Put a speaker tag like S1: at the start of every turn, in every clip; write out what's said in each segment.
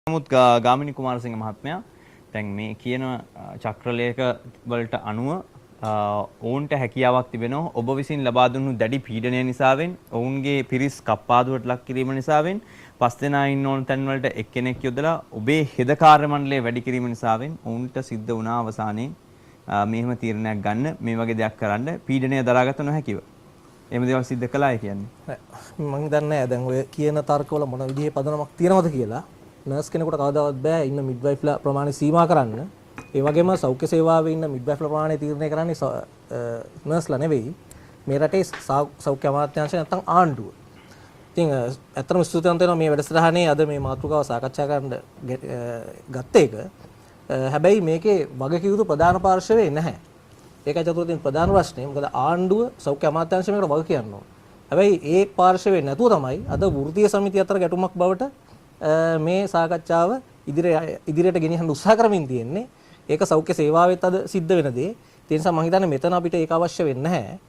S1: නමුත් ගාමිණී කුමාරසිංහ මහත්මයා දැන් මේ කියන චක්‍රලේඛ වලට අනුව ඔවුන්ට හැකියාවක් තිබෙනවා ඔබ විසින් ලබා දුන්නු දැඩි පීඩනය නිසාවෙන් ඔවුන්ගේ පිරිස් කප්පාදුවට ලක් කිරීම නිසාවෙන් පස් දෙනා ඉන්න ඕන තැන් වලට එක්කෙනෙක් යොදලා ඔබේ හෙද කාර්ය මණ්ඩලය වැඩි කිරීම නිසාවෙන් ඔවුන්ට සිද්ධ වුණා අවසානයේ මෙහෙම තීරණයක් ගන්න මේ වගේ දෙයක් කරන්න පීඩනය දරාගත නොහැකිව. එහෙම දේවල් සිද්ධ කළායි කියන්නේ.
S2: මම දන්නේ නැහැ දැන් ඔය කියන තර්කවල මොන විදිහේ පදනමක් තියෙනවද කියලා. නර්ස් කෙනෙකුට කවදාවත් බෑ ඉන්න මිඩ්වයිෆ්ලා ප්‍රමාණය සීමා කරන්න. ඒ වගේම සෞඛ්‍ය සේවාවේ ඉන්න මිඩ්වයිෆ්ලා ප්‍රමාණය තීරණය කරන්නේ නර්ස්ලා නෙවෙයි. මේ රටේ සෞඛ්‍ය අමාත්‍යාංශය නැත්නම් ආණ්ඩුව. ඉතින් ඇත්තටම ස්තුතිවන්ත වෙනවා මේ වැඩසටහනේ අද මේ මාතෘකාව සාකච්ඡා කරන්න ගත්ත එක. හැබැයි මේකේ වගකීම් යුතු ප්‍රධාන පාර්ශවයේ නැහැ. ඒකයි චතුර්ථ ප්‍රධාන ප්‍රශ්නේ. මොකද ආණ්ඩුව සෞඛ්‍ය අමාත්‍යාංශය මේකට වග කියනවා. හැබැයි ඒ පාර්ශවයේ නැතුව තමයි අද වෘත්තීය සමිතිය අතර ගැටුමක් බවට මේ සාකච්ඡාව ඉදිරියට ගෙනියන්න උත්සාහ කරමින් තියෙන්නේ. ඒක සෞඛ්‍ය සේවාවෙත් අද සිද්ධ වෙන දේ. ඒ නිසා මම හිතන්නේ මෙතන අපිට ඒක අවශ්‍ය වෙන්නේ නැහැ.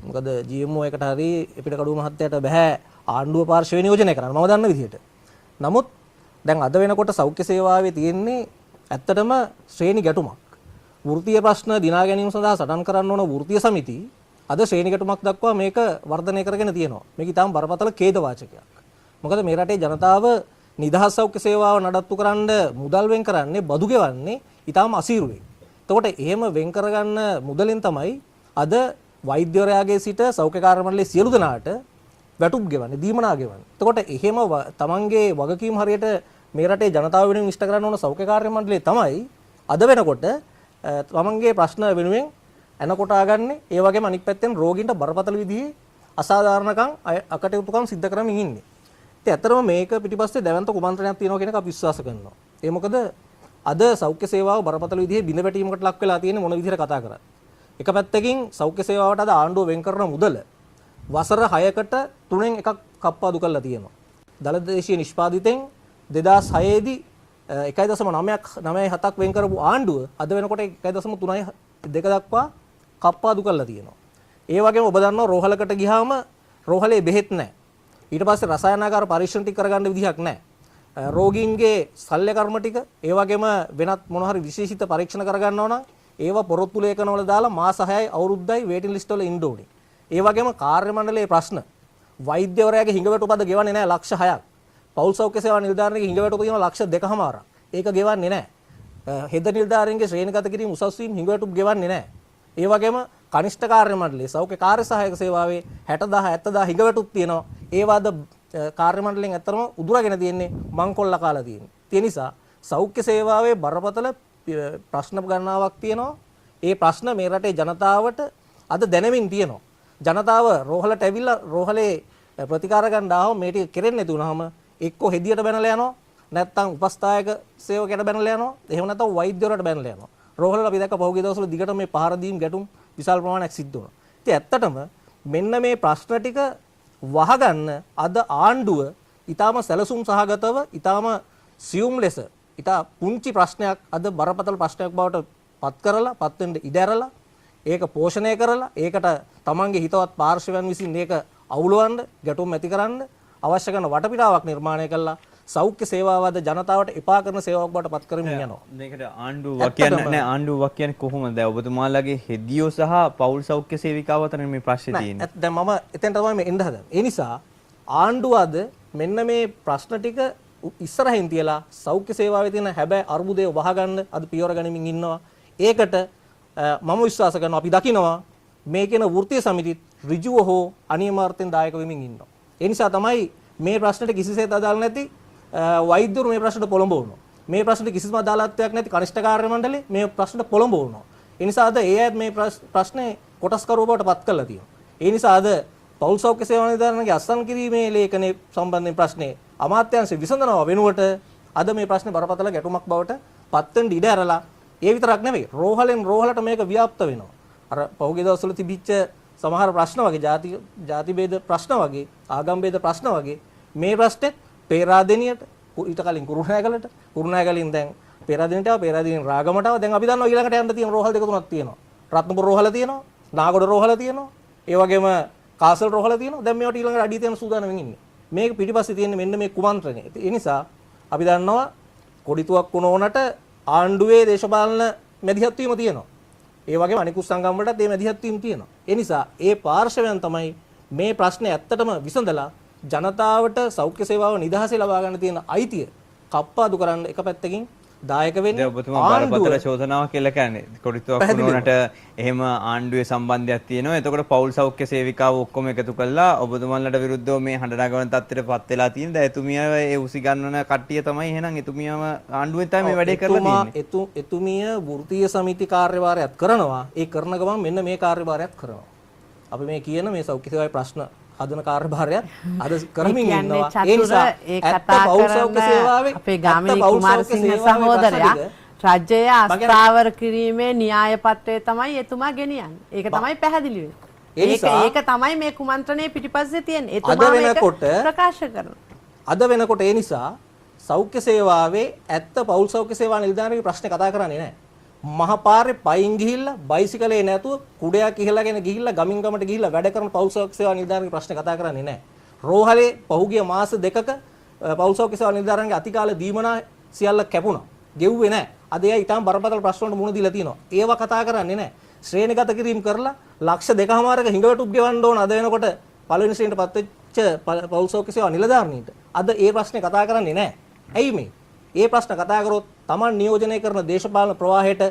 S2: මොකද GMO එකට හරි පිටකඩුව මහත්තයාට බෑ ආණ්ඩුව පාර්ශවය නියෝජනය කරන්න මම දන්න විදිහට. නමුත් දැන් අද වෙනකොට සෞඛ්‍ය සේවාවේ තියෙන්නේ ඇත්තටම ශ්‍රේණි ගැටුමක්. වෘත්තීය ප්‍රශ්න දිනා ගැනීම සඳහා සටන් කරන්න ඕන වෘත්තීය සමිති අද ශ්‍රේණි ගැටුමක් දක්වා මේක වර්ධනය කරගෙන තියෙනවා. මේක ඊටාම බරපතල ඛේදවාචකයක්. මොකද මේ රටේ ජනතාව නිදහස් සෞඛ්‍ය සේවාව නඩත්තු කරන්න මුදල් වෙන් කරන්නේ බදු ගෙවන්නේ ඊටාම අසීරුවෙන්. එතකොට එහෙම වෙන් කරගන්න මුදලෙන් තමයි අද වෛද්‍යවරයාගේ සිට සෞඛ්‍ය කාර්ය මණ්ඩලයේ සියලු දෙනාට වැටුප් ගෙවන්නේ දීමනා ගෙවන්නේ. එතකොට එහෙම තමන්ගේ වගකීම් හරියට මේ රටේ ජනතාව වෙනුවෙන් ඉෂ්ට කරන්න ඕන සෞඛ්‍ය කාර්ය මණ්ඩලය තමයි අද වෙනකොට තමන්ගේ ප්‍රශ්න වෙනුවෙන් එනකොටාගන්නේ. ඒ වගේම අනිත් පැත්තෙන් රෝගීන්ට බරපතල විදිහේ අසාධාරණකම් අකටයුතුකම් සිද්ධ කරමින් ඉන්නේ. ඉතින් ඇත්තටම මේක පිටිපස්සේ දැවැන්ත කුමන්ත්‍රණයක් තියෙනවා කියන එක අපි විශ්වාස කරනවා. ඒ මොකද අද සෞඛ්‍ය සේවාව බරපතල විදිහේ බිඳ වැටීමකට ලක් වෙලා තියෙන්නේ මොන විදිහට කතා කරන්නේ. එක පැත්තකින් සෞඛ්‍ය සේවාවට අද ආණ්ඩුව වෙන් කරන මුදල වසර 6කට 3න් එකක් කප්පාදු කරලා තියෙනවා. දළ දේශීය නිෂ්පාදිතෙන් 2006 දී 1.97ක් වෙන් කරපු ආණ්ඩුව අද වෙනකොට 1.32 දක්වා කප්පාදු කරලා තියෙනවා. ඒ වගේම ඔබ දන්නවා රෝහලකට ගියාම රෝහලේ බෙහෙත් නැහැ. ඊට පස්සේ රසායනාගාර පරීක්ෂණ ටික කරගන්න විදිහක් නැහැ. රෝගීන්ගේ ශල්‍ය කර්ම ටික ඒ වගේම වෙනත් මොන හරි විශේෂිත පරීක්ෂණ කරගන්නවා නම් ඒවා පොරොත්තු ලේඛන වල දාලා මාස 6යි අවුරුද්දයි වේටින් ලිස්ට් වල ඉන්න ඕනේ. ඒ වගේම කාර්ය මණ්ඩලයේ ප්‍රශ්න වෛද්‍යවරයාගේ හිඟවැටුප අද ගෙවන්නේ නැහැ ලක්ෂ 6ක්. පෞල් සෞඛ්‍ය සේවා නිලධාරියෙකුගේ හිඟවැටුප තියෙනවා ලක්ෂ 2කමාරක්. ඒක ගෙවන්නේ නැහැ. හෙද නිලධාරියෙකුගේ ශ්‍රේණිගත කිරීම උසස් වීම හිඟවැටුප ගෙවන්නේ නැහැ. ඒ වගේම කනිෂ්ඨ කාර්ය මණ්ඩලයේ සෞඛ්‍ය කාර්ය සහායක සේවාවේ 60000 70000 හිඟවැටුප් තියෙනවා. ඒවාද කාර්ය මණ්ඩලයෙන් ඇත්තටම උදුරගෙන තියෙන්නේ මංකොල්ල කාලා තියෙන්නේ. ඒ නිසා සෞඛ්‍ය සේවාවේ බරපතල ප්‍රශ්න ගණනාවක් තියෙනවා. ඒ ප්‍රශ්න මේ රටේ ජනතාවට අද දැනෙමින් තියෙනවා. ජනතාව රෝහලට ඇවිල්ලා රෝහලේ ප්‍රතිකාර ගන්න ආවම මේ ටික කෙරෙන්නේ නැති වුනහම එක්කෝ හෙදියට බැනලා යනවා නැත්නම් උපස්ථායක සේවකයට බැනලා යනවා. එහෙම නැත්නම් වෛද්‍යවරයාට බැනලා යනවා. රෝහල අපි දැක්ක පහුගිය දවස්වල දිගට මේ පහර දීම් ගැටුම් විශාල ප්‍රමාණයක් සිද්ධ වුණා. ඉතින් ඇත්තටම මෙන්න මේ ප්‍රශ්න ටික වහගන්න අද ආණ්ඩුව ඊටාම සැලසුම් සහගතව ඊටාම සියුම් ලෙස ඊටා පුංචි ප්‍රශ්නයක් අද බරපතල ප්‍රශ්නයක් බවට පත් කරලා පත් වෙන්න ඉඩ ඇරලා ඒක පෝෂණය කරලා ඒකට තමන්ගේ හිතවත් පාර්ශවයන් විසින් මේක අවුලවන්න ගැටුම් ඇති කරන්න අවශ්‍ය කරන වටපිටාවක් නිර්මාණය කළා සෞඛ්‍ය සේවාව අද ජනතාවට එපා කරන සේවාවක් බවට පත් කරමින් යනවා.
S1: මේකට ආණ්ඩුවක් කියන්නේ නැහැ. ආණ්ඩුවක් කියන්නේ කොහොමද? දැන් ඔබතුමාලගේ හෙදියෝ සහ පෞල් සෞඛ්‍ය සේවිකාව අතර මේ ප්‍රශ්නේ තියෙන්නේ.
S2: දැන් මම එතෙන් තමයි මේ එන්න හදන්නේ. ඒ නිසා ආණ්ඩුව අද මෙන්න මේ ප්‍රශ්න ටික ඉස්සරහින් තියලා සෞඛ්‍ය සේවාවේ තියෙන හැබැයි අර්බුදය වහගන්න අද පියවර ගනිමින් ඉන්නවා. ඒකට මම විශ්වාස කරනවා අපි දකිනවා මේ කියන වෘත්තීය සමිතිත් ඍජුව හෝ අනියමාර්ථයෙන් දායක වෙමින් ඉන්නවා. ඒ නිසා තමයි මේ ප්‍රශ්නට කිසිසේත් අදාළ නැති වෛද්‍යවරු මේ ප්‍රශ්නට පොළඹවනවා. මේ ප්‍රශ්නට කිසිම අදාළත්වයක් නැති කනිෂ්ඨ කාර්ය මණ්ඩලය මේ ප්‍රශ්නට පොළඹවනවා. ඒ නිසා අද ඒ අයත් මේ ප්‍රශ්නේ කොටස්කරුව බවට පත් කරලා තියෙනවා. ඒ නිසා අද පෞල් සෞඛ්‍ය සේවා නිලධාරිණිගේ අත්සන් කිරීමේ ලේඛනයේ සම්බන්ධයෙන් ප්‍රශ්නේ අමාත්‍යාංශය විසඳනවා වෙනුවට අද මේ ප්‍රශ්නේ බරපතල ගැටුමක් බවට පත් වෙන්න ඉඩ ඇරලා ඒ විතරක් නෙවෙයි රෝහලෙන් රෝහලට මේක ව්‍යාප්ත වෙනවා. අර පහුගිය දවස්වල තිබිච්ච සමහර ප්‍රශ්න වගේ ಜಾති ભેද ප්‍රශ්න වගේ ආගම් ભેද ප්‍රශ්න වගේ මේ ප්‍රශ්නෙත් පේරාදෙනියට ඊට කලින් කුරුණෑගලෙන් දැන් පේරාදෙනියට ආව පේරාදෙනියෙන් රාගමට ආව දැන් අපි දන්නවා ඊළඟට යන්න තියෙන රෝහල් දෙක තුනක් තියෙනවා. රත්නපුර රෝහල තියෙනවා, නාගොඩ රෝහල තියෙනවා, ඒ වගේම කාසල් රෝහල තියෙනවා. දැන් මේවට ඊළඟට අඩිය තියෙන සූදානම්ෙන් ඉන්නේ. මේක පිටිපස්සේ තියෙන මෙන්න මේ කුමන්ත්‍රණය. ඒ නිසා අපි දන්නවා කොඩිතුවක් වුණොනට ආණ්ඩුවේ දේශපාලන මැදිහත් වීම තියෙනවා. ඒ වගේම අනිකුත් සංගම් වලටත් මේ මැදිහත් වීම තියෙනවා. ඒ නිසා ඒ පාර්ශවයන් තමයි මේ ප්‍රශ්නේ ඇත්තටම විසඳලා ජනතාවට සෞඛ්‍ය සේවාව නිදහසේ ලබා ගන්න තියෙන අයිතිය කප්පාදු කරන්න එක පැත්තකින් දායක වෙන්නේ.
S1: දැන් ඔබතුමා බරපතල චෝදනාවක් කියලා කියන්නේ. කොඩිතුවක් වුණාට එහෙම ආණ්ඩුවේ සම්බන්ධයක් තියෙනවා. එතකොට පෞල් සෞඛ්‍ය සේවිකාව ඔක්කොම එකතු කළා ඔබතුමන්ලට විරුද්ධව මේ හඬනගන තත්ත්වයටපත් වෙලා තියෙන. දැන් එතුමියව ඒ උසි ගන්නන කට්ටිය තමයි එහෙනම් එතුමියව ආණ්ඩුවෙන් තමයි මේ වැඩේ කරලා තියෙන්නේ.
S2: එතුමිය වෘත්තීය සමිති කාර්යභාරයක් කරනවා. ඒ කරන ගමන් මෙන්න මේ කාර්යභාරයක් කරනවා. අපි මේ කියන මේ සෞඛ්‍ය සේවාවේ ප්‍රශ්න හදන කාර්යභාරයක් අද කරමින් ඉන්නවා. ඒ නිසා
S3: ඒ කතා කරන අපේ ගාමිණී කුමාරසිංහ සහෝදරයා රජය අස්ථාවර කිරීමේ න්‍යාය පත්‍රය තමයි එතුමා ගෙනියන්නේ. ඒක තමයි පැහැදිලි වෙන්නේ. ඒක තමයි මේ කුමන්ත්‍රණයේ පිටිපස්සේ තියෙන්නේ. එතුමා මේක ප්‍රකාශ කරනවා.
S2: අද වෙනකොට ඒ නිසා සෞඛ්‍ය සේවාවේ ඇත්ත පෞල් සෞඛ්‍ය සේවා නිලධාරිගේ ප්‍රශ්නේ කතා කරන්නේ නැහැ. මහපාරේ පයින් ගිහිල්ලා බයිසිකලේ නැතුව කුඩයක් ඉහළගෙන ගිහිල්ලා ගමින් ගමට ගිහිල්ලා වැඩ කරන පෞල් සෞඛ්‍ය සේවා නිලධාරිගේ ප්‍රශ්නේ කතා කරන්නේ නැහැ. රෝහලේ පහුගිය මාස දෙකක පෞල් සෞඛ්‍ය සේවා නිලධාරින්ගේ අතිකාල දීමනා සියල්ල කැපුණා. ගෙව්වේ නැහැ. අද එයා ඊටම බරපතල ප්‍රශ්න වලට මුහුණ දීලා තියෙනවා. ඒවා කතා කරන්නේ නැහැ. ශ්‍රේණිගත කිරීම කරලා ලක්ෂ 2.5ක හිඟවටුප් ගෙවන්න ඕන අද වෙනකොට පළවෙනි ශ්‍රේණියටපත් වෙච්ච පෞල් සෞඛ්‍ය සේවා නිලධාරිනීට අද ඒ ප්‍රශ්නේ කතා කරන්නේ නැහැ. ඇයි මේ? ඒ ප්‍රශ්න කතා කරොත් Taman නියෝජනය කරන දේශපාලන ප්‍රවාහයට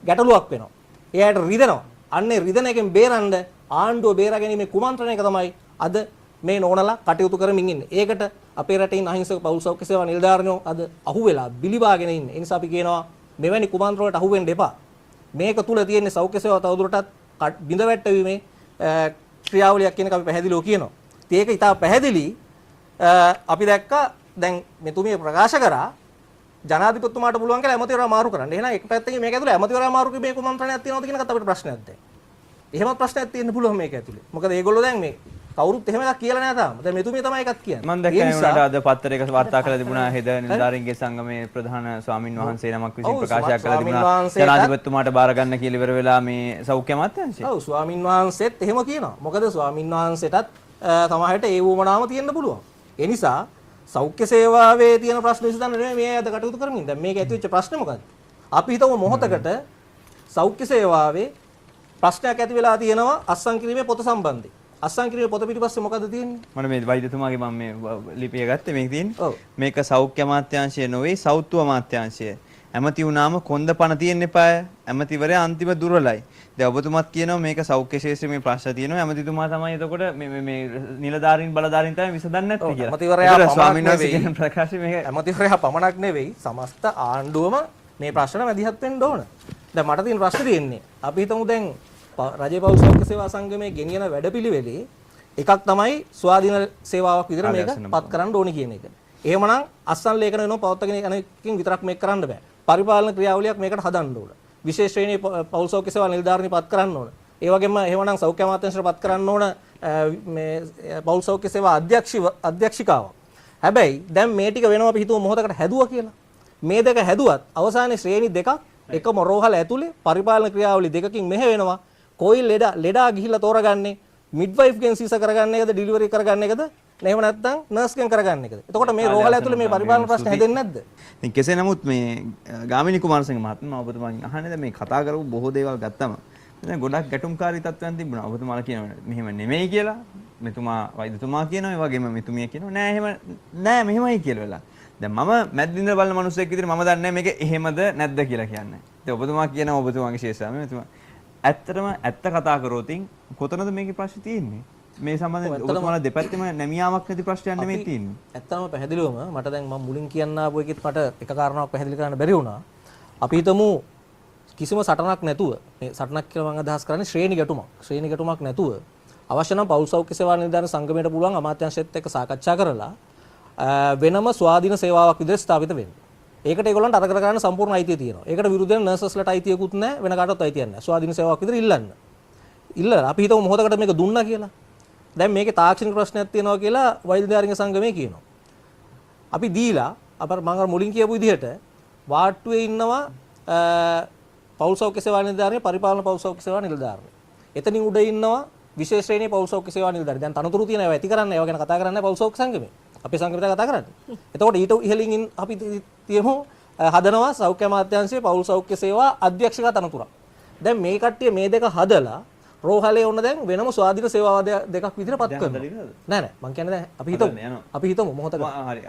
S2: ගැටලුවක් වෙනවා. එයාට රිදෙනවා. අන්නේ රිදෙන එකෙන් බේරන්න ආණ්ඩුව බේරා ගැනීමේ කුමන්ත්‍රණයක තමයි අද මේ නෝනලා කටයුතු කරමින් ඉන්නේ. ඒකට අපේ රටේ අහිංසක පෞල් සෞඛ්‍ය සේවා නිලධාරිනෝ අද අහුවෙලා බිලිබාගෙන ඉන්නේ. ඒ නිසා අපි කියනවා මෙවැනි කුමන්ත්‍රණ වලට අහු වෙන්න එපා. මේක තුල තියෙන සෞඛ්‍ය සේවාව තවදුරටත් බිඳ වැටවීමේ ක්‍රියාවලියක් කියන එක අපි පැහැදිලිව කියනවා. ඒක ඉතාල පැහැදිලි. අපි දැක්කා දැන් මෙතුමිය ප්‍රකාශ කරා ජනාධිපතිතුමාට පුළුවන් කියලා ඇමතිවරයා මාරු කරන්න. එහෙනම් එක පැත්තකින් මේක ඇතුලේ ඇමතිවරයා මාරු කිරීමේ කුමන්ත්‍රණයක් තියෙනවද කියන එකත් අපිට ප්‍රශ්නයක් දැන්. එහෙමත් ප්‍රශ්නයක් තියෙන්න පුළුවන් මේක ඇතුලේ. මොකද ඒගොල්ලෝ දැන් මේ කවුරුත් එහෙම එකක් කියලා නෑ තාම. දැන් මෙතුමිය තමයි එකක් කියන්නේ.
S1: මම දැක්කා අද පත්තරයක වාර්තා කරලා තිබුණා හෙද නිලධාරීන්ගේ සංගමේ ප්‍රධාන ස්වාමින් වහන්සේ නමක් විසින් ප්‍රකාශයක් කළා තිබුණා. ජනාධිපතිතුමාට බාර ගන්න කියලා ඉවර වෙලා මේ සෞඛ්‍ය අමාත්‍යාංශය.
S2: ඔව් ස්වාමින් වහන්සේත් එහෙම කියනවා. මොකද ස්වාමින් වහන්සේටත් සමහරට ඒ වුමනාම තියෙන්න පුළුවන්. ඒ නිසා සෞඛ්‍ය සේවාවේ තියෙන ප්‍රශ්න විසඳන්න නෙමෙයි මේ අද කටයුතු කරමින්. දැන් මේක ඇති වෙච්ච ප්‍රශ්නේ මොකද්ද? අපි හිතමු මොහොතකට සෞඛ්‍ය සේවාවේ ප්‍රශ්නයක් ඇති වෙලා තියෙනවා අත්සන් කිරීමේ පොත සම්බන්ධයෙන්. අත්සන් කිරීමේ පොත පිටිපස්සේ මොකද්ද තියෙන්නේ?
S1: මම මේ වෛද්‍යතුමාගේ මම මේ ලිපිය ගත්තේ මේක තියෙන්නේ. මේක සෞඛ්‍ය අමාත්‍යාංශය නෙවෙයි සෞත්තු අමාත්‍යාංශය. ඇමති වුණාම කොන්ද පණ තියෙන්න එපාය. ඇමතිවරයා අන්තිම දුර්වලයි. දැන් ඔබතුමාත් කියනවා මේක සෞඛ්‍ය ශාස්ත්‍රයේ මේ ප්‍රශ්න තියෙනවා. ඇමතිතුමා තමයි එතකොට මේ නිලධාරීන් බලධාරීන් තමයි විසඳන්නේ නැත්තේ කියලා.
S2: ඇමතිවරයා
S1: ස්වාමීන් වහන්සේ කියන ප්‍රකාශය මේක
S2: ඇමතිවරයා පමණක් නෙවෙයි සමස්ත ආණ්ඩුවම මේ ප්‍රශ්න මැදිහත් වෙන්න ඕන. දැන් මට තියෙන ප්‍රශ්නේ තියෙන්නේ අපි හිතමු දැන් රජයේ පෞල් සෞඛ්‍ය සේවා සංගමයේ ගෙනියන වැඩපිළිවෙලේ එකක් තමයි ස්වාධීන සේවාවක් විතර මේක පත් කරන්න ඕනි කියන එක. එහෙමනම් අස්සන් ලේඛන වෙනව පවත්වාගෙන යන එකකින් විතරක් මේක කරන්න බෑ. පරිපාලන ක්‍රියාවලියක් මේකට හදන්න ඕන. විශේෂ ශ්‍රේණියේ පෞල් සෞඛ්‍ය සේවා නිලධාරීන් පත් කරන්න ඕන. ඒ වගේම එහෙමනම් සෞඛ්‍ය අමාත්‍යාංශයට පත් කරන්න ඕන මේ පෞල් සෞඛ්‍ය සේවා අධ්‍යක්ෂිකාවක්. හැබැයි දැන් මේ ටික වෙනවා අපි හිතුව මොහොතකට හැදුවා කියලා. මේ දෙක හැදුවත් අවසානයේ ශ්‍රේණි දෙකක් එකම රෝහල ඇතුලේ පරිපාලන ක්‍රියාවලිය දෙකකින් මෙහෙ වෙනවා. කොයි ලෙඩා ගිහිල්ලා තෝරගන්නේ මිඩ්වයිෆ් ගෙන් සීස කරගන්න එකද ඩිලිවරි කරගන්න එකද එහෙම නැත්නම් නර්ස් ගෙන් කරගන්න එකද? එතකොට මේ රෝහල ඇතුලේ මේ පරිපාලන ප්‍රශ්න හැදෙන්නේ නැද්ද?
S1: ඉතින් කෙසේ නමුත් මේ ගාමිණී කුමාරසිංහ මහත්මයා ඔබතුමාගෙන් අහන්නේ දැන් මේ කතා කරපු බොහෝ දේවල් ගත්තම දැන් ගොඩක් ගැටුම්කාරී තත්ත්වයන් තිබුණා. ඔබතුමාලා කියනවා මෙහෙම නෙමෙයි කියලා. මෙතුමා වෛද්‍යතුමා කියනවා ඒ වගේම මෙතුමිය කියනවා නෑ එහෙම නෑ මෙහෙමයි කියලා වෙලා. දැන් මම මැද්දින්දර බලන මිනිස්සෙක් විදිහට මම දන්නේ මේක එහෙමද නැද්ද කියලා කියන්නේ. ඉතින් ඔබතුමා කියනවා ඔබතුමාගේ ශේෂාව මෙතුමා ඇත්තටම ඇත්ත කතා කරොතින් කොතනද මේකේ ප්‍රශ්නේ තියෙන්නේ? මේ සම්බන්ධයෙන් ඔබතුමාලා දෙපැත්තෙම නැමියාවක් නැති ප්‍රශ්නයක් නෙමෙයි තියෙන්නේ.
S2: ඇත්තම පැහැදිලිවම මට දැන් මම මුලින් කියන්න ආපු එකෙත් මට එක කාරණාවක් පැහැදිලි කරන්න බැරි වුණා. අපි හිතමු කිසිම සටනක් නැතුව මේ සටනක් කියලා මම අදහස් කරන්නේ ශ්‍රේණි ගැටුමක්. ශ්‍රේණි ගැටුමක් නැතුව අවශ්‍ය නම් පෞල් සෞඛ්‍ය සේවා නිලධාරීන් සංගමයට පුළුවන් අමාත්‍යාංශයත් එක්ක සාකච්ඡා කරලා වෙනම ස්වාධීන සේවාවක් විදිහට ස්ථාපිත වෙන්න. ඒකට ඒගොල්ලන්ට අර කර ගන්න සම්පූර්ණ අයිතිය තියෙනවා. ඒකට විරුද්ධව නර්සස්ලට අයිතියකුත් නැහැ වෙන කාටවත් අයිතියක් නැහැ. ස්වාධීන සේවාවක් විතර ඉල්ලන්න. අපි හිතමු මොහොතකට මේක දුන්නා කියලා. දැන් මේකේ තාක්ෂණික ප්‍රශ්නයක් තියෙනවා කියලා වෛද්‍යධාරීන්ගේ සංගමය කියනවා. අපි දීලා මම මුලින් කියපු විදිහට වාට්ටුවේ ඉන්නවා පෞල් සෞඛ්‍ය සේවා නිලධාරීන් පරිපාලන පෞල් සෞඛ්‍ය සේවා නිලධාරීන්. එතනින් උඩ ඉන්නවා විශේෂ ශ්‍රේණියේ පෞල් සෞඛ්‍ය සේවා නිලධාරීන්. දැන් තනතුරු තියෙනවා ඒවා ඇති කරන්න ඒවා ගැන කතා කරන්නේ පෞල් සෞඛ්‍ය සංගමේ. අපේ සංගමයට කතා කරන්නේ. එතකොට ඊට ඉහළින් අපි තියමු හදනවා සෞඛ්‍ය අමාත්‍යාංශයේ පෞල් සෞඛ්‍ය සේවා අධ්‍යක්ෂක තනතුරක්. දැන් මේ කට්ටිය මේ දෙක හදලා රෝහලේ ඔන්න දැන් වෙනම ස්වාධීන සේවා දෙකක් විදිහට පත් කරනවා. නෑ මං කියන්නේ දැන් අපි හිතමු මොහොතක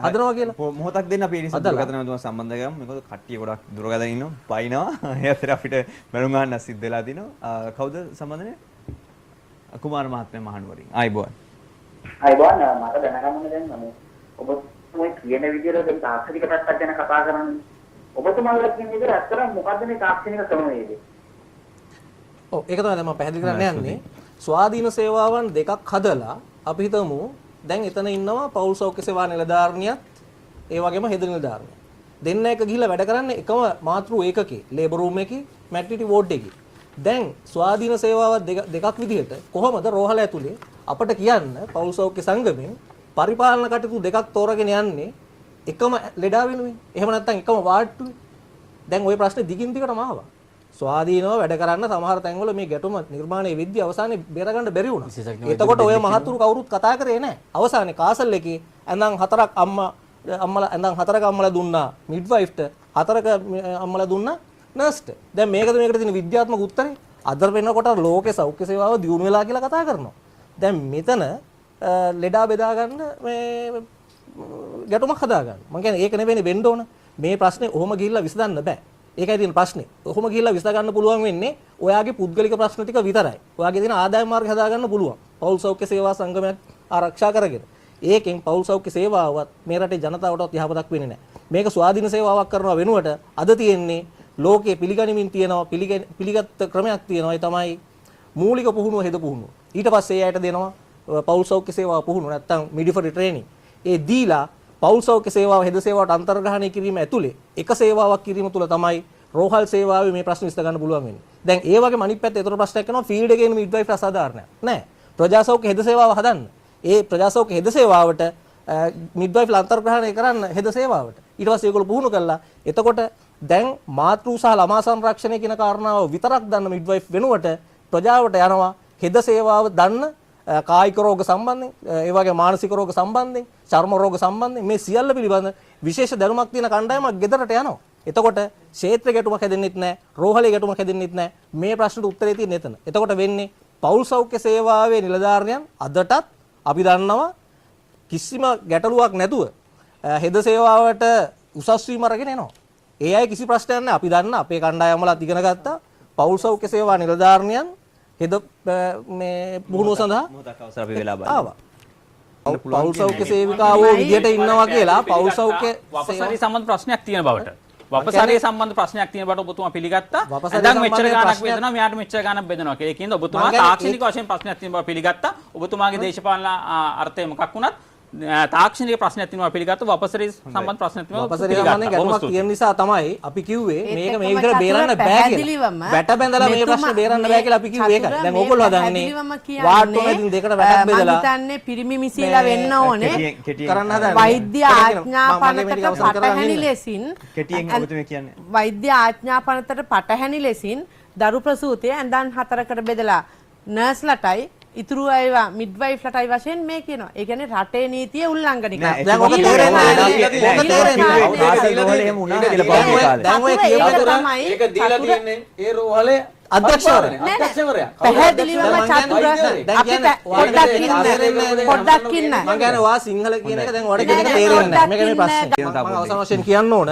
S2: හදනවා කියලා.
S1: මොහොතක් දෙන්න අපි ඒ නිසා දුරකථන මැදුම සම්බන්ධ කරමු. මොකද කට්ටිය ගොඩක් දුරකථන ඉන්නවා. පයින්නවා. ඒ අතර අපිට බැලුම් ගන්න සිද්ධ වෙලා තිනවා. කවුද සම්බන්ධනේ? කුමාර මහත්මයා මහනුවරින්. ආයිබෝන්.
S4: ආයිබෝන් මට දැනගන්න දැන් මම ඔබ මේ කියන විදිහට දැන් තාක්ෂණික පැත්තක් ගැන කතා කරන්නේ. ඔබතුමාලා කියන විදිහට අත්‍තරම් මොකද්ද මේ තාක්ෂණික ක්‍රමවේදය?
S2: ඔව් ඒක තමයි මම පැහැදිලි කරන්න යන්නේ. ස්වාධීන සේවාවන් දෙකක් හදලා අපි හිතමු දැන් එතන ඉන්නවා පෞල් සෞඛ්‍ය සේවා නිලධාරණියත් ඒ වගේම හෙද නිලධාරණිය. දෙන්න එක ගිහිල්ලා වැඩ කරන්නේ එකම මාතෘ ඒකකේ ලේබර් රූම් එකේ මැටර්නිටි වෝඩ් එකේ. දැන් ස්වාධීන සේවාව දෙකක් විදිහට කොහොමද රෝහල ඇතුලේ අපට කියන්න පෞල් සෞඛ්‍ය සංගමෙන් පරිපාලන කටයුතු දෙකක් තෝරගෙන යන්නේ එකම ලෙඩා වෙනුවෙන්. එහෙම නැත්නම් එකම වාර්ඩ්ටුවේ. දැන් ওই ප්‍රශ්නේ දිගින් දිගටම ආවා. ස්වාධීනව වැඩ කරන්න සමහර තැන්වල මේ ගැටුම නිර්මාණය වෙද්දී අවසානයේ බේරගන්න බැරි වුණා. එතකොට ඔය මහතුරු කවුරුත් කතා කරේ නැහැ. අවසානයේ කාසල් එකේ ඇඳන් හතරක් අම්මලා ඇඳන් හතරක අම්මලා දුන්නා මිඩ්වයිෆ්ට, හතරක අම්මලා දුන්නා නර්ස්ට. දැන් මේකද මේකට තියෙන විද්‍යාත්මක උත්තරේ? අද වෙනකොට ලෝකේ සෞඛ්‍ය සේවාව දියුණු වෙලා කියලා කතා කරනවා. දැන් මෙතන ලෙඩා බෙදා ගන්න මේ ගැටුමක් හදා ගන්න. මම කියන්නේ ඒක නෙවෙයි වෙන්න ඕන. මේ ප්‍රශ්නේ ඔහොම ගිහිල්ලා විසඳන්න බෑ. ඒකයි තියෙන ප්‍රශ්නේ. ඔහොම ගිහිල්ලා විසඳ ගන්න පුළුවන් වෙන්නේ ඔයාගේ පුද්ගලික ප්‍රශ්න ටික විතරයි. ඔයාගේ තියෙන ආදායම් මාර්ග හදා ගන්න පුළුවන්. පෞල් සෞඛ්‍ය සේවා සංගමයක් ආරක්ෂා කරගෙන. ඒකෙන් පෞල් සෞඛ්‍ය සේවාවත් මේ රටේ ජනතාවටත් යහපතක් වෙන්නේ නැහැ. මේක ස්වාධීන සේවාවක් කරනවා වෙනුවට අද තියෙන්නේ ලෝකයේ පිළිගනිමින් තියෙනවා පිළිගත් ක්‍රමයක් තියෙනවා. ඒ තමයි මූලික පුහුණුව හෙද පුහුණුව. ඊට පස්සේ ඒ අයට දෙනවා පෞල් සෞඛ්‍ය සේවාව පුහුණුව නැත්නම් මිඩිෆරි ට්‍රේනින්. ඒ දීලා පෞල් සෞඛ්‍ය සේවාව හෙද සේවාවට අන්තර්ග්‍රහණය කිරීම ඇතුලේ එක සේවාවක් කිරීම තුළ තමයි රෝහල් සේවාවේ මේ ප්‍රශ්න විසඳ ගන්න පුළුවන් වෙන්නේ. දැන් ඒ වගේම අනිත් පැත්තේ ඒතර ප්‍රශ්නයක් කරනවා ෆීල්ඩ් එකේ ඉන්න මිඩ්වයිෆ් අසාධාරණයක් නෑ. ප්‍රජා සෞඛ්‍ය හෙද සේවාව හදන්න. ඒ ප්‍රජා සෞඛ්‍ය හෙද සේවාවට මිඩ්වයිෆ්ලා අන්තර්ග්‍රහණය කරන්න හෙද සේවාවට. ඊට පස්සේ ඒගොල්ලෝ පුහුණු කළා. එතකොට දැන් මාතෘ සහ ළමා සංරක්ෂණය කියන කාරණාව විතරක් දන්න මිඩ්වයිෆ් වෙනුවට ප්‍රජාවට යනවා හෙද සේවාව දන්න කායික රෝග සම්බන්ධයෙන්, ඒ වගේ මානසික රෝග සම්බන්ධයෙන්, චර්ම රෝග සම්බන්ධයෙන් මේ සියල්ල පිළිබඳ විශේෂ දැනුමක් තියෙන කණ්ඩායමක් ගෙදරට යනවා. එතකොට ක්ෂේත්‍ර ගැටුමක් හැදෙන්නෙත් නැහැ, රෝහලේ ගැටුමක් හැදෙන්නෙත් නැහැ. මේ ප්‍රශ්නට උත්තරේ තියෙන්නේ එතන. එතකොට වෙන්නේ පෞල් සෞඛ්‍ය සේවාවේ නිලධාරියන් අදටත් අපි දන්නවා කිසිම ගැටලුවක් නැතුව හෙද සේවාවට උසස් වීම අරගෙන එනවා. ඒ අය කිසි ප්‍රශ්නයක් නැහැ. අපි දන්න අපේ කණ්ඩායම්වලත් ඉගෙන ගත්තා පෞල් සෞඛ්‍ය සේවා නිලධාරියන් හෙද මේ පුහුණුව සඳහා
S1: මොහොතක් අවසර අපි වෙලා බලමු.
S2: ආවා. පෞල් සෞඛ්‍ය සේවිකාවෝ විදියට ඉන්නවා කියලා පෞල් සෞඛ්‍ය
S5: වපසරිය සම්බන්ධ ප්‍රශ්නයක් තියෙන බවට. වපසරිය සම්බන්ධ ප්‍රශ්නයක් තියෙන බවට ඔබතුමා පිළිගත්තා. දැන් මෙච්චර ගාණක් බෙදනවා මෙයාට මෙච්චර ගාණක් බෙදනවා කියලා. ඒකින්ද ඔබතුමා තාක්ෂණික වශයෙන් ප්‍රශ්නයක් තියෙන බව පිළිගත්තා. ඔබතුමාගේ දේශපාලන අර්ථය මොකක් වුණත් තාක්ෂණික ප්‍රශ්නයක් තියෙනවා පිළිගත්තා. වපසරිය සම්බන්ධ ප්‍රශ්නයක් තියෙනවා.
S2: වපසරිය සම්බන්ධ ගැටුමක් තියෙන නිසා තමයි අපි කිව්වේ මේක මේ විදිහට බේරන්න බෑ කියලා. වැට බැඳලා මේ ප්‍රශ්නේ බේරන්න බෑ කියලා අපි කිව්වේ ඒකයි. දැන් ඕගොල්ලෝ හදන්නේ වාඩ් තුනෙන් දෙකට වැටක් බෙදලා
S3: මම හිතන්නේ පිරිමි මිසීලා වෙන්න ඕනේ.
S2: කරන්න හදන්නේ.
S3: වෛද්‍ය ආඥාපනකට පටහැනි ලෙසින්
S1: කෙටියෙන් ඔබතුමා කියන්නේ.
S3: වෛද්‍ය ආඥාපනකට පටහැනි ලෙසින් දරු ප්‍රසූතිය ඇඳන් හතරකට බෙදලා නර්ස්ලටයි ඉතුරු අයවා මිඩ්වයිෆ්ලටයි වශයෙන් මේ කියනවා. ඒ කියන්නේ රටේ නීතිය උල්ලංඝනය කරනවා.
S2: දැන් ඔක තේරෙන්නේ නැහැ.
S6: ඒක දීලා තියෙන්නේ ඒ රෝහලේ අධ්‍යක්ෂවරයා.
S3: පැහැදිලිවම චතුර අපි පොඩ්ඩක් ඉන්න.
S2: මම කියන්නේ ඔයා සිංහල කියන එක දැන් ඔයාලට කියන එක තේරෙන්නේ නැහැ. මේක මේ ප්‍රශ්නේ. මම අවසාන වශයෙන් කියන්න ඕන.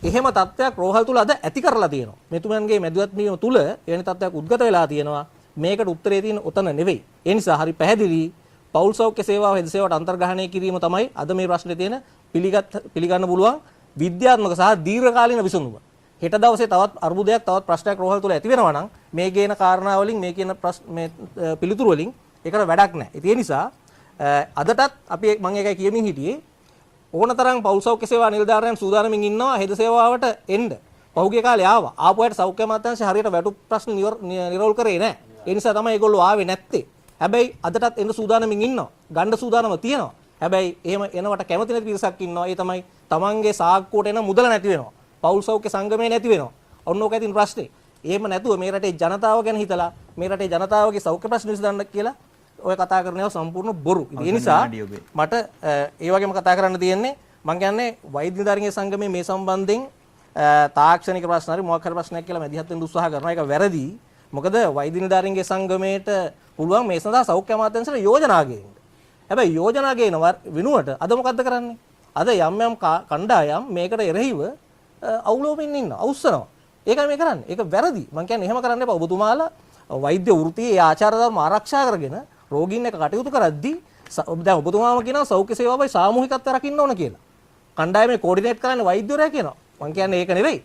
S2: එහෙම තත්ත්වයක් රෝහල් තුල අද ඇති කරලා තියෙනවා. මෙතුමන්ගේ මැදිහත් වීම තුල එවැනි තත්ත්වයක් උද්ගත වෙලා තියෙනවා. මේකට උත්තරේ තියෙන උතන නෙවෙයි. ඒ නිසා හරි පැහැදිලි පෞල් සෞඛ්‍ය සේවාව හෙද සේවාවට අන්තර්ග්‍රහණය කිරීම තමයි අද මේ ප්‍රශ්නේ තියෙන පිළිගන්න පුළුවන් විද්‍යාත්මක සහ දීර්ඝකාලීන විසඳුම. හෙට දවසේ තවත් අර්බුදයක් තවත් ප්‍රශ්නයක් රෝහල් තුල ඇති වෙනවා නම් මේ කියන කාරණා වලින් මේ කියන මේ පිළිතුරු වලින් ඒකට වැඩක් නැහැ. ඒ නිසා අදටත් අපි මම ඒකයි කියමින් හිටියේ ඕනතරම් පෞල් සෞඛ්‍ය සේවා නිලධාරියන් සූදානමින් ඉන්නවා හෙද සේවාවට එන්න. පහුගිය කාලේ ආවා. ආපු අයට සෞඛ්‍ය අමාත්‍යාංශය හරියට වැටු ප්‍රශ්න නිරවුල් කරේ නැහැ. ඒ නිසා තමයි ඒගොල්ලෝ ආවේ නැත්තේ. හැබැයි අදටත් එන්න සූදානමින් ඉන්නවා. ගන්න සූදානම තියෙනවා. හැබැයි එහෙම එනවට කැමති නැති පිරිසක් ඉන්නවා. ඒ තමයි තමන්ගේ සාක්කුවට එන මුදල නැති වෙනවා. පෞල් සෞඛ්‍ය සංගමේ නැති වෙනවා. ඔන්න ඕක ඇතින් ප්‍රශ්නේ. එහෙම නැතුව මේ රටේ ජනතාව ගැන හිතලා මේ රටේ ජනතාවගේ සෞඛ්‍ය ප්‍රශ්න විසඳන්න කියලා ඔය කතා කරන ඒවා සම්පූර්ණ බොරු. ඒ නිසා මට ඒ වගේම කතා කරන්න තියෙන්නේ මම කියන්නේ වෛද්‍ය නිලධාරීන්ගේ සංගමයේ මේ සම්බන්ධයෙන් තාක්ෂණික ප්‍රශ්න හරි මොකක් හරි ප්‍රශ්නයක් කියලා මැදිහත් වෙන්න උත්සාහ කරනවා. ඒක වැරදි. මොකද වෛද්‍ය නිලධාරීන්ගේ සංගමයට පුළුවන් මේ සඳහා සෞඛ්‍ය අමාත්‍යාංශයට යෝජනා ගේන්න. හැබැයි යෝජනා ගේන වෙනුවට අද මොකද්ද කරන්නේ? අද යම් යම් කණ්ඩායම් මේකට එරෙහිව අවුලෝමින් ඉන්නවා, අවුස්සනවා. ඒකයි මේ කරන්නේ. ඒක වැරදි. මම කියන්නේ එහෙම කරන්න එපා. ඔබතුමාලා වෛද්‍ය වෘත්තියේ ආචාර ධර්ම ආරක්ෂා කරගෙන රෝගීන් එක්ක කටයුතු කරද්දී දැන් ඔබතුමාම කියනවා සෞඛ්‍ය සේවාවයි සාමූහිකත්වය රකින්න ඕන කියලා. කණ්ඩායමේ කෝඩිනේට් කරන්නේ වෛද්‍යවරයා කියනවා. මම කියන්නේ ඒක නෙවෙයි.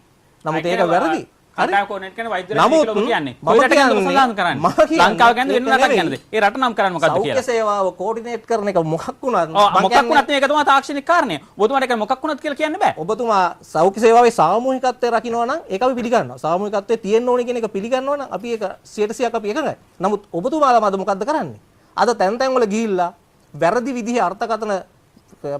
S2: නමුත් ඒක වැරදි.
S5: කණ්ඩායම කෝඩිනේට් කරන වෛද්‍යවරයා කියලා කියන්නේ. කොයි රටකද සඳහන් කරන්නේ? ලංකාව කියන්නේ වෙන රටක් ගැනද? ඒ රට නම් කරන්නේ මොකද්ද කියලා.
S2: සෞඛ්‍ය සේවාව කෝඩිනේට් කරන එක මොකක් වුණත්
S5: මොකක් වුණත් මේක තමයි තාක්ෂණික කාරණය. ඔබතුමාට ඒක මොකක් වුණත් කියලා කියන්න බෑ.
S2: ඔබතුමා සෞඛ්‍ය සේවාවේ සාමූහිකත්වය රකින්නවා නම් ඒක අපි පිළිගන්නවා. සාමූහිකත්වයේ තියෙන්න ඕනේ කියන එක පිළිගන්නවා නම් අපි ඒක 100%ක් අපි එකඟයි. නමුත් ඔබතුමාලා අද මොකද්ද කරන්නේ? අද තැන් තැන් වල ගිහිල්ලා වැරදි විදිහේ අර්ථකථන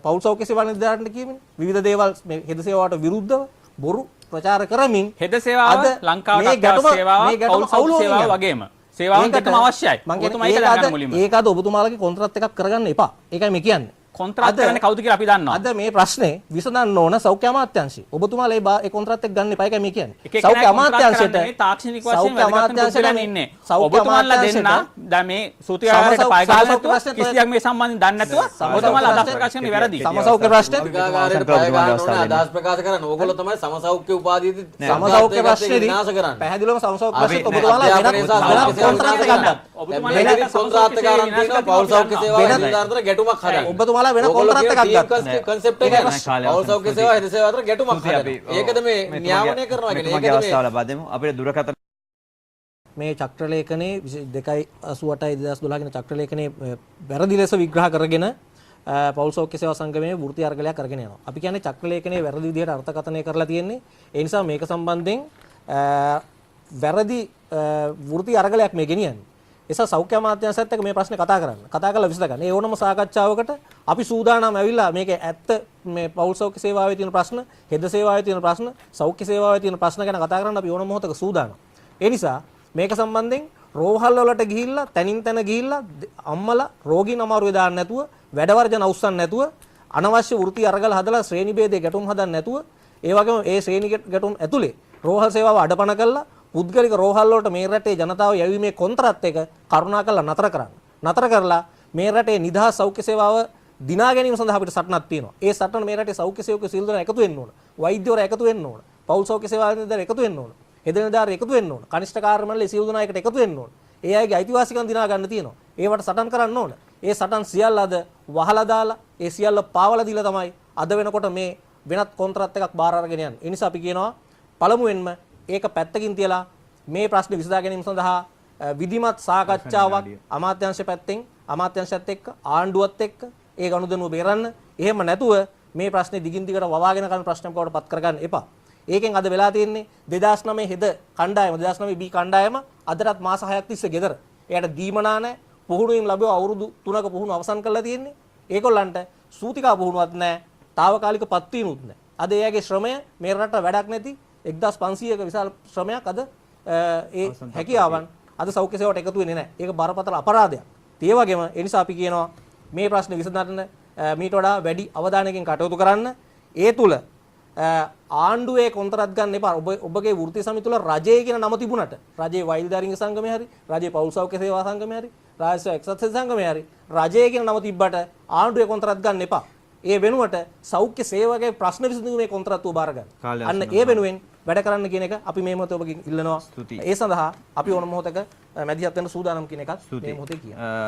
S2: පෞල් සෞඛ්‍ය සේවා නිලධාරීන්ට කියමින් විවිධ දේවල් මේ හෙද සේවාවට විරුද්ධව බොරු ප්‍රචාර කරමින්
S5: හෙද සේවාව ලංකාවට අවශ්‍ය සේවාව පෞල් සෞඛ්‍ය සේවාව වගේම සේවාවන් දෙකම අවශ්‍යයි. ඔබතුමා ඒක දැනගන්න මුලින්ම.
S2: ඒක අද ඔබතුමාලගේ කොන්ත්‍රාත් එකක් කරගන්න එපා. ඒකයි මේ කියන්නේ.
S5: කොන්ත්‍රාත් කරන්නේ කවුද කියලා අපි දන්නවා.
S2: අද මේ ප්‍රශ්නේ විසඳන්න ඕන සෞඛ්‍ය අමාත්‍යාංශය. ඔබතුමාලා ඒ කොන්ත්‍රාත් එක ගන්න එපා. ඒකයි මේ කියන්නේ. සෞඛ්‍ය අමාත්‍යාංශයට
S5: මේ තාක්ෂණික වශයෙන් වැදගත් පුදුලන් ඉන්නේ. ඔබතුමාලා දෙන්න දැන් මේ සූතිකාගාරයට පාය ගහලා නැතුව කිසියක් මේ සම්බන්ධයෙන් දන්නේ නැතුව ඔබතුමාලා අදහස් ප්‍රකාශ කරන්නේ වැරදි.
S2: සමසෞඛ්‍ය ප්‍රශ්නේ
S6: සූතිකාගාරයට පාය ගන්න ඕනේ අදහස් ප්‍රකාශ කරන්න. ඕගොල්ලෝ තමයි සමසෞඛ්‍ය උපාධියේදී
S2: සමසෞඛ්‍ය ප්‍රශ්නේදී පැහැදිලිවම සමසෞඛ්‍ය ප්‍රශ්නේ ඔබතුමාලා වෙනත් කොන්ත්‍රාත් එකක් ගන්න.
S5: ඔබතුමාලා
S6: මේ කොන්ත්‍රාත් කාරණා තියෙනවා පෞල් සෞඛ්‍ය සේවාව නිලධාරීන්ට ගැටුමක් හදන්න.
S2: ඔබතුමාලා වෙන කොන්ත්‍රාත් එකක්
S6: කන්සෙප්ට් එක පෞල් සෞඛ්‍ය සේවා හෙද සේවා අතර ගැටුමක් හදන්න. ඒකද මේ නියාමනය කරනවා කියන්නේ. ඒකද මේ
S1: අවස්ථාව ලබා දෙමු. අපේ දුරකථන
S2: මේ චක්‍ර ලේඛනයේ 2/88 2012 කියන චක්‍ර ලේඛනයේ වැරදි ලෙස විග්‍රහ කරගෙන පෞල් සෞඛ්‍ය සේවා සංගමයේ වෘත්ති අර්ගලයක් කරගෙන යනවා. අපි කියන්නේ චක්‍ර ලේඛනයේ වැරදි විදිහට අර්ථකථනය කරලා තියෙන්නේ. ඒ නිසා මේක සම්බන්ධයෙන් වැරදි වෘත්ති අර්ගලයක් මේ ගෙනියන්නේ. නිසා සෞඛ්‍ය අමාත්‍යාංශයත් එක්ක මේ ප්‍රශ්නේ කතා කරන්න. කතා කරලා විසඳ ගන්න. ඒ ඕනම සාකච්ඡාවකට අපි සූදානම් ඇවිල්ලා මේක ඇත්ත මේ පෞල් සෞඛ්‍ය සේවාවේ තියෙන ප්‍රශ්න, හෙද සේවාවේ තියෙන ප්‍රශ්න, සෞඛ්‍ය සේවාවේ තියෙන ප්‍රශ්න ගැන කතා කරන්න අපි ඕනම මොහොතක සූදානම්. ඒ නිසා මේක සම්බන්ධයෙන් රෝහල් වලට ගිහිල්ලා තනින් තන ගිහිල්ලා අම්මලා රෝගීන් අමාරුවේ දාන්න නැතුව, වැඩ වර්ජන අවුස්සන්න නැතුව, අනවශ්‍ය වෘත්ති අරගල හදලා ශ්‍රේණි භේදයේ ගැටුම් හදන්න නැතුව, ඒ වගේම ඒ ශ්‍රේණි ගැටුම් ඇතුලේ රෝහල් සේවාව අඩපණ කළා පුද්ගලික රෝහල් වලට මේ රටේ ජනතාව යැවීමේ කොන්ත්‍රාත් එක කරුණාකරලා නතර කරන්න. නතර කරලා මේ රටේ නිදහස් සෞඛ්‍ය සේවාව දිනා ගැනීම සඳහා අපිට සටනක් තියෙනවා. ඒ සටන මේ රටේ සෞඛ්‍ය සේවක සියලු දෙනා එකතු වෙන්න ඕන. වෛද්‍යවරු එකතු වෙන්න ඕන. පෞල් සෞඛ්‍ය සේවා නිලධාරීන් එකතු වෙන්න ඕන. හෙද නිලධාරීන් එකතු වෙන්න ඕන. කනිෂ්ඨ කාර්ය මණ්ඩලයේ සියලු දෙනා එකට එකතු වෙන්න ඕන. ඒ අයගේ අයිතිවාසිකම් දිනා ගන්න තියෙනවා. ඒවට සටන් කරන්න ඕන. ඒ සටන් සියල්ල අද වහලා දාලා ඒ සියල්ල පාවලා දීලා තමයි අද වෙනකොට මේ වෙනත් කොන්ත්‍රාත් එකක් බාර අරගෙන යන්නේ. ඒ නිසා අපි කියනවා පළමුවෙන්ම ඒක පැත්තකින් තියලා මේ ප්‍රශ්නේ විසඳා ගැනීම සඳහා විධිමත් සාකච්ඡාවක් අමාත්‍යාංශ පැත්තෙන් අමාත්‍යාංශයත් එක්ක ආණ්ඩුවත් එක්ක ඒ ගනුදෙනුව බේරන්න. එහෙම නැතුව මේ ප්‍රශ්නේ දිගින් දිගට වවාගෙන කරන ප්‍රශ්නයක් බවට පත් කරගන්න එපා. ඒකෙන් අද වෙලා තියෙන්නේ 2009 හෙද කණ්ඩායම 2009 B කණ්ඩායම අදටත් මාස 6ක් තිස්සේ ගෙදර. එයාට දීමනා නැහැ. පුහුණුවෙන් ලැබුව අවුරුදු 3ක පුහුණුව අවසන් කරලා තියෙන්නේ. ඒගොල්ලන්ට සූතිකා පුහුණුවක් නැහැ. తాවකාලික පත්වීමුත් නැහැ. අද එයාගේ ශ්‍රමය මේ රටට වැඩක් නැති 1500ක විශාල ශ්‍රමයක් අද ඒ හැකියාවන් අද සෞඛ්‍ය සේවාවට එකතු වෙන්නේ නැහැ. ඒක බරපතල අපරාධයක්. ඒ වගේම ඒ නිසා අපි කියනවා මේ ප්‍රශ්නේ විසඳන්න මීට වඩා වැඩි අවධානයකින් කටයුතු කරන්න. ඒ තුල ආණ්ඩුවේ කොන්ත්‍රාත් ගන්න එපා. ඔබගේ වෘත්ති සමිතිය තුල රජය කියන නම තිබුණට, රජයේ වෛද්‍යධාරීන්ගේ සංගමය හරි, රජයේ පෞල් සෞඛ්‍ය සේවා සංගමය හරි, රාජ්‍ය එක්සත් සංගමය හරි, රජය කියන නම තිබ්බට ආණ්ඩුවේ කොන්ත්‍රාත් ගන්න එපා. ඒ වෙනුවට සෞඛ්‍ය සේවකගේ ප්‍රශ්න විසඳීමේ කොන්ත්‍රාත්තුව බාර ගන්න. අන්න ඒ වෙනුවෙන් වැඩ කරන්න කියන එක අපි මේ මොහොතේ ඔබගෙන් ඉල්ලනවා. ඒ සඳහා අපි ඕන මොහොතක මැදිහත් වෙන්න සූදානම් කියන එකත් මේ මොහොතේ කියනවා.